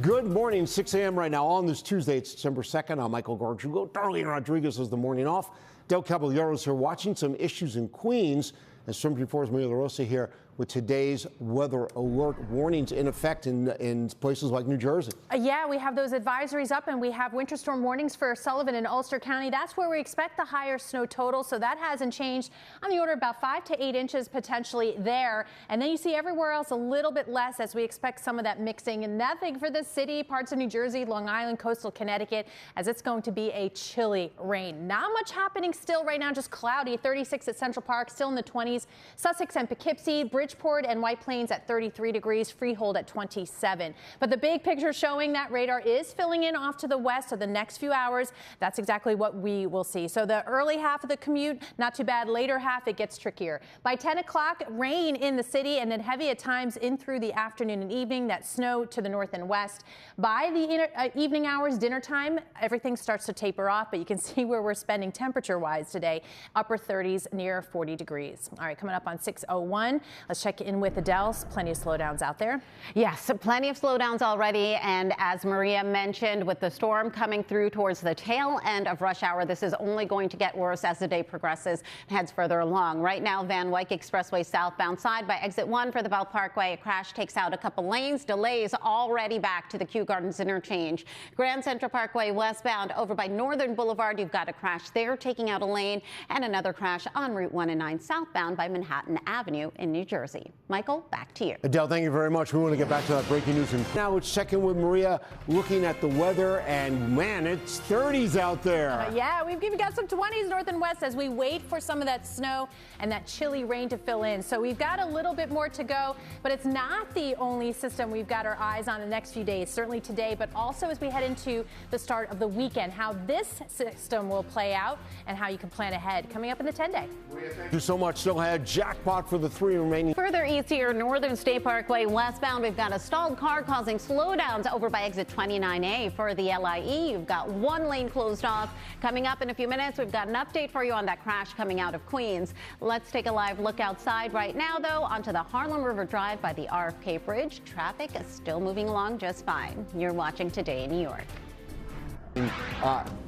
Good morning, 6 a.m. right now on this Tuesday. It's December 2nd. I'm Michael Gargiulo. Darlene Rodriguez is the morning off. Adelle Caballero is here watching some issues in Queens. And Storm 4's Maria LaRosa here with today's weather alert warnings in effect in places like New Jersey. Yeah, we have those advisories up, and we have winter storm warnings for Sullivan and Ulster County. That's where we expect the higher snow total, so that hasn't changed, on the order of about 5 to 8 inches potentially there. And then you see everywhere else a little bit less, as we expect some of that mixing, and nothing for the city, parts of New Jersey, Long Island, coastal Connecticut, as it's going to be a chilly rain. Not much happening still right now, just cloudy. 36 at Central Park, still in the 20s. Sussex and Poughkeepsie, Bridgeport and White Plains at 33 degrees, Freehold at 27. But the big picture showing that radar is filling in off to the west, so the next few hours, that's exactly what we will see. So the early half of the commute, not too bad. Later half, it gets trickier. By 10 o'clock, rain in the city, and then heavy at times in through the afternoon and evening. That snow to the north and west. By the evening hours, dinner time, everything starts to taper off, but you can see where we're spending temperature-wise today. Upper 30s, near 40 degrees. All right, coming up on 6:01. Let's check in with Adele. Plenty of slowdowns out there. Yes, plenty of slowdowns already. And as Maria mentioned, with the storm coming through towards the tail end of rush hour, this is only going to get worse as the day progresses and heads further along. Right now, Van Wyck Expressway southbound side by exit 1 for the Belt Parkway. A crash takes out a couple lanes. Delays already back to the Kew Gardens interchange. Grand Central Parkway westbound over by Northern Boulevard. You've got a crash there taking out a lane, and another crash on Route 1 and 9 southbound by Manhattan Avenue in New Jersey. Michael, back to you. Adele, thank you very much. We want to get back to that breaking news. And now it's checking with Maria, looking at the weather, and man, it's 30s out there. Yeah, we've even got some 20s north and west as we wait for some of that snow and that chilly rain to fill in. So we've got a little bit more to go, but it's not the only system we've got our eyes on the next few days, certainly today, but also as we head into the start of the weekend, how this system will play out and how you can plan ahead. Coming up in the 10-day. Thank you so much. Still had jackpot for the 3 remaining. Further east here, Northern State Parkway westbound, we've got a stalled car causing slowdowns over by exit 29A for the LIE. You've got 1 lane closed off. Coming up in a few minutes, we've got an update for you on that crash coming out of Queens. Let's take a live look outside right now, though, onto the Harlem River Drive by the RFK Bridge. Traffic is still moving along just fine. You're watching Today in New York.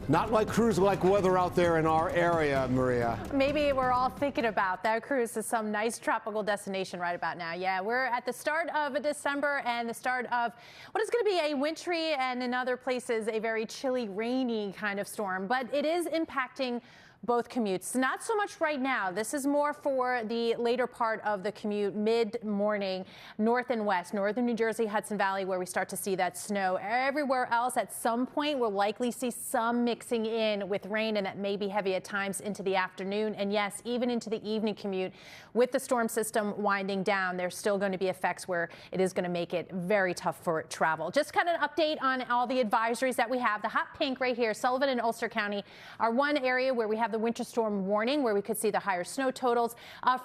Not like cruise-like weather out there in our area, Maria. Maybe we're all thinking about that cruise to some nice tropical destination right about now. Yeah, we're at the start of December and the start of what is going to be a wintry and in other places a very chilly, rainy kind of storm. But it is impacting both commutes. Not so much right now. This is more for the later part of the commute, mid-morning, north and west, northern New Jersey, Hudson Valley, where we start to see that snow. Everywhere else, at some point, we'll likely see some mixing in with rain, and that may be heavy at times into the afternoon. And yes, even into the evening commute. With the storm system winding down, there's still going to be effects where it is going to make it very tough for travel. Just kind of an update on all the advisories that we have. The hot pink right here, Sullivan and Ulster County, are one area where we have the winter storm warning, where we could see the higher snow totals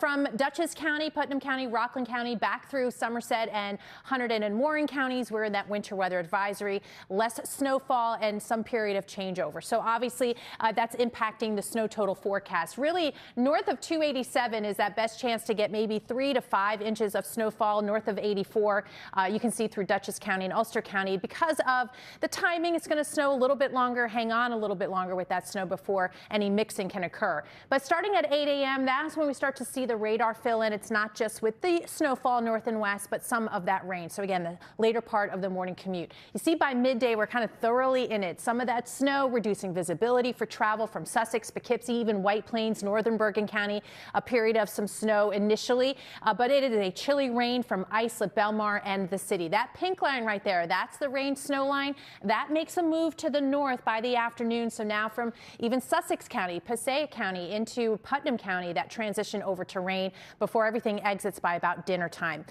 from Dutchess County, Putnam County, Rockland County, back through Somerset and Hunterdon and Warren counties. We're in that winter weather advisory. Less snowfall and some period of changeover. So obviously that's impacting the snow total forecast. Really, north of 287 is that best chance to get maybe 3 to 5 inches of snowfall. North of 84, you can see through Dutchess County and Ulster County. Because of the timing, it's going to snow a little bit longer. Hang on a little bit longer with that snow before any mixing can occur. But starting at 8 a.m., that's when we start to see the radar fill in. It's not just with the snowfall north and west, but some of that rain. So again, the later part of the morning commute. You see by midday, we're kind of thoroughly in it. Some of that snow reducing visibility for travel from Sussex, Poughkeepsie, even White Plains, northern Bergen County. A period of some snow initially, but it is a chilly rain from Islip, Belmar, and the city. That pink line right there, that's the rain snow line. That makes a move to the north by the afternoon. So now from even Sussex County, Passaic County into Putnam County, that transition over to rain before everything exits by about dinner time.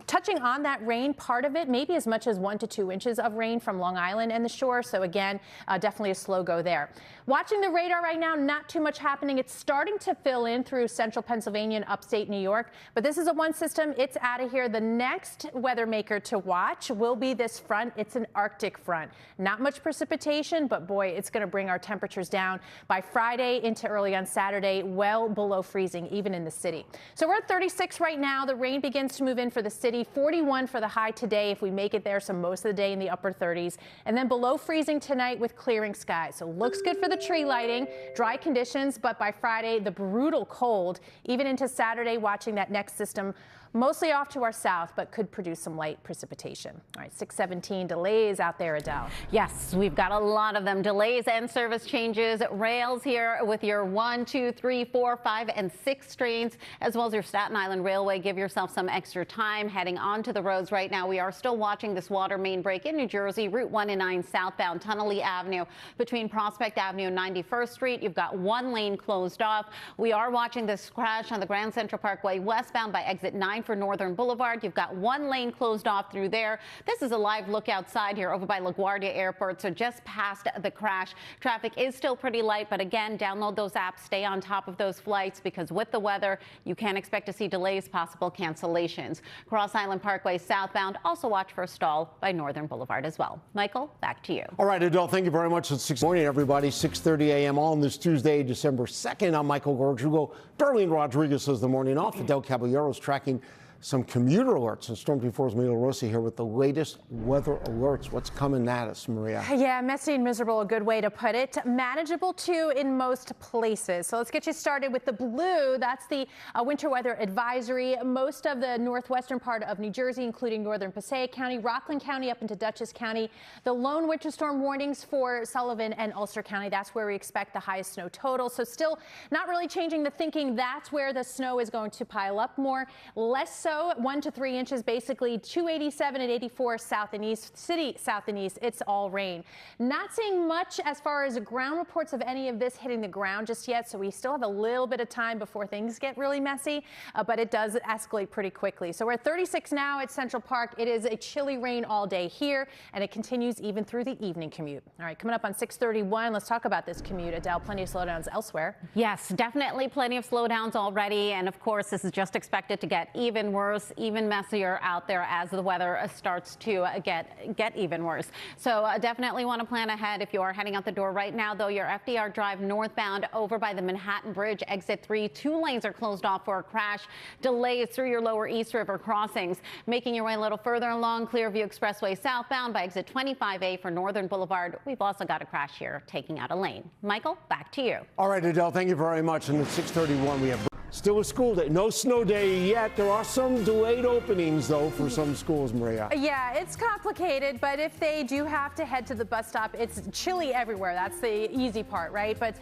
Touching on that rain, part of it, maybe as much as 1 to 2 inches of rain from Long Island and the shore. So again, definitely a slow go there. Watching the radar right now, not too much happening. It's starting to fill in through central Pennsylvania and upstate New York, but this is a one system. It's out of here. The next weather maker to watch will be this front. It's an Arctic front. Not much precipitation, but boy, it's going to bring our temperatures down. By Friday, Friday into early on Saturday, well below freezing, even in the city. So we're at 36 right now. The rain begins to move in for the city. 41 for the high today if we make it there, so most of the day in the upper 30s. And then below freezing tonight with clearing skies. So looks good for the tree lighting, dry conditions, but by Friday, the brutal cold, even into Saturday, watching that next system mostly off to our south, but could produce some light precipitation. All right, 617 delays out there, Adele. Yes, we've got a lot of them. Delays and service changes. Rails here with your 1, 2, 3, 4, 5, and 6 trains, as well as your Staten Island Railway. Give yourself some extra time heading onto the roads right now. We are still watching this water main break in New Jersey, Route 1 and 9 southbound, Tunnelly Avenue between Prospect Avenue and 91st Street. You've got one lane closed off. We are watching this crash on the Grand Central Parkway westbound by exit 9 for Northern Boulevard. You've got one lane closed off through there. This is a live look outside here over by LaGuardia Airport, so just past the crash. Traffic is still pretty light, but again, download those apps, stay on top of those flights, because with the weather, you can expect to see delays, possible cancellations. Cross Island Parkway southbound, also watch for a stall by Northern Boulevard as well. Michael, back to you. All right, Adele, thank you very much. It's 6 morning, everybody. 6:30 a.m. on this Tuesday, December 2nd. I'm Michael Gorjugo. Darlene Rodriguez has the morning off. Adelle Caballero is tracking some commuter alerts, and Storm Team 4's Maria LaRosa here with the latest weather alerts. What's coming at us, Maria? Yeah, messy and miserable, a good way to put it. Manageable too in most places. So let's get you started with the blue. That's the winter weather advisory. Most of the northwestern part of New Jersey, including northern Passaic County, Rockland County up into Dutchess County. The lone winter storm warnings for Sullivan and Ulster County. That's where we expect the highest snow total. So still not really changing the thinking. That's where the snow is going to pile up more. Less so 1 to 3 inches, basically 287 and 84 south and east, city south and east. It's all rain. Not seeing much as far as ground reports of any of this hitting the ground just yet, so we still have a little bit of time before things get really messy, but it does escalate pretty quickly. So we're at 36 now at Central Park. It is a chilly rain all day here, and it continues even through the evening commute. All right, coming up on 6:31, let's talk about this commute. Adele, plenty of slowdowns elsewhere. Yes, definitely plenty of slowdowns already, and of course this is just expected to get even worse, even messier out there as the weather starts to get even worse. So definitely want to plan ahead if you are heading out the door right now. Though your FDR Drive northbound over by the Manhattan Bridge, exit 3, 2 lanes are closed off for a crash. Delays through your lower East River crossings. Making your way a little further along Clearview Expressway southbound by exit 25A for Northern Boulevard. We've also got a crash here taking out a lane. Michael, back to you. All right, Adele, thank you very much. And at 6:31, we have still a school day. No snow day yet. There are some delayed openings, though, for some schools, Maria. Yeah, it's complicated, but if they do have to head to the bus stop, it's chilly everywhere. That's the easy part, right? But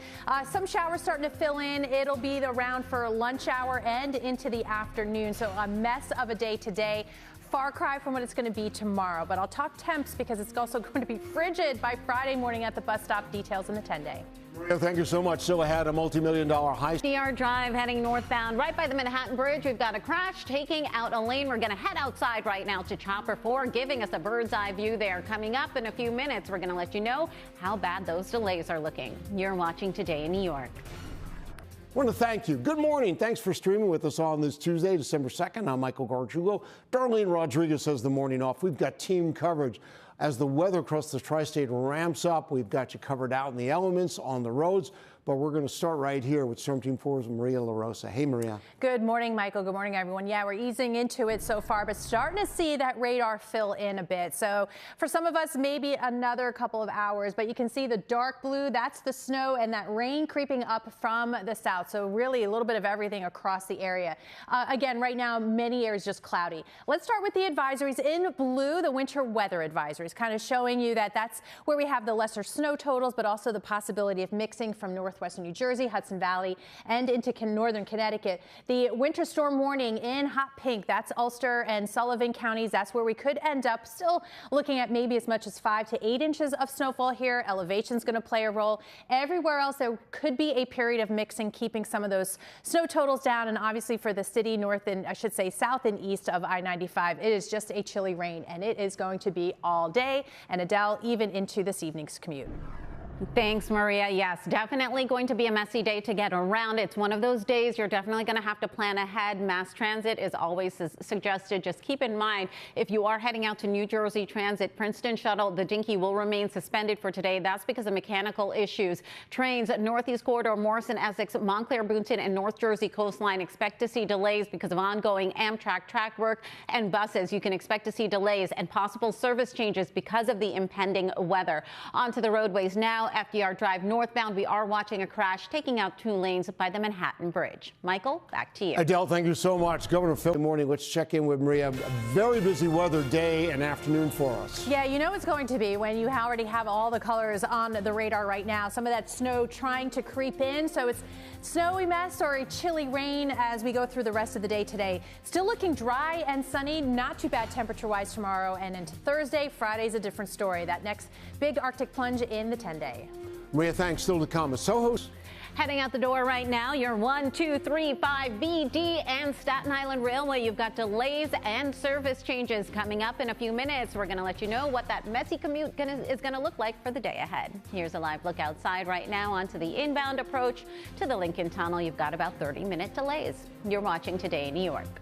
some showers starting to fill in. It'll be around for lunch hour and into the afternoon. So a mess of a day today. Far cry from what it's going to be tomorrow. But I'll talk temps because it's also going to be frigid by Friday morning at the bus stop. Details in the 10-day. Maria, thank you so much. Still ahead, a multi-million-dollar high. FDR Drive heading northbound right by the Manhattan Bridge. We've got a crash taking out a lane. We're going to head outside right now to Chopper 4, giving us a bird's eye view there. Coming up in a few minutes, we're going to let you know how bad those delays are looking. You're watching Today in New York. I want to thank you. Good morning. Thanks for streaming with us on this Tuesday, December 2nd. I'm Michael Gorjugo. Darlene Rodriguez has the morning off. We've got team coverage. As the weather across the tri-state ramps up, we've got you covered out in the elements, on the roads. But we're going to start right here with Storm Team 4's Maria LaRosa. Hey, Maria. Good morning, Michael. Good morning, everyone. Yeah, we're easing into it so far, but starting to see that radar fill in a bit. So for some of us, maybe another couple of hours, but you can see the dark blue. That's the snow and that rain creeping up from the south. So really a little bit of everything across the area. Again, right now, many areas just cloudy. Let's start with the advisories. In blue, the winter weather advisories, kind of showing you that that's where we have the lesser snow totals, but also the possibility of mixing from northwestern New Jersey, Hudson Valley, and into northern Connecticut. The winter storm warning in hot pink, that's Ulster and Sullivan counties. That's where we could end up still looking at maybe as much as 5 to 8 inches of snowfall here. Elevation's going to play a role. Everywhere else, there could be a period of mixing, keeping some of those snow totals down. And obviously for the city north and I should say south and east of I-95, it is just a chilly rain, and it is going to be all day. And Adele, even into this evening's commute. Thanks, Maria. Yes, definitely going to be a messy day to get around. It's one of those days you're definitely going to have to plan ahead. Mass transit is always suggested. Just keep in mind, if you are heading out to New Jersey Transit, Princeton Shuttle, the Dinky will remain suspended for today. That's because of mechanical issues. Trains Northeast Corridor, Morrison, Essex, Montclair, Boonton, and North Jersey Coastline expect to see delays because of ongoing Amtrak track work, and buses. You can expect to see delays and possible service changes because of the impending weather. Onto the roadways now. FDR Drive northbound, we are watching a crash taking out 2 lanes by the Manhattan Bridge. Michael, back to you. Adele, thank you so much. Governor Phil, good morning. Let's check in with Maria. A very busy weather day and afternoon for us. Yeah, you know it's going to be when you already have all the colors on the radar right now. Some of that snow trying to creep in, so it's snowy mess or a chilly rain as we go through the rest of the day today. Still looking dry and sunny, not too bad temperature-wise tomorrow and into Thursday. Friday's a different story. That next big Arctic plunge in the 10-day. Maria, thanks. Still to come. Soho's heading out the door right now. Your 1, 2, 3, 5 BD and Staten Island Railway. You've got delays and service changes coming up in a few minutes. We're going to let you know what that messy commute is going to look like for the day ahead. Here's a live look outside right now onto the inbound approach to the Lincoln Tunnel. You've got about 30-minute delays. You're watching Today in New York.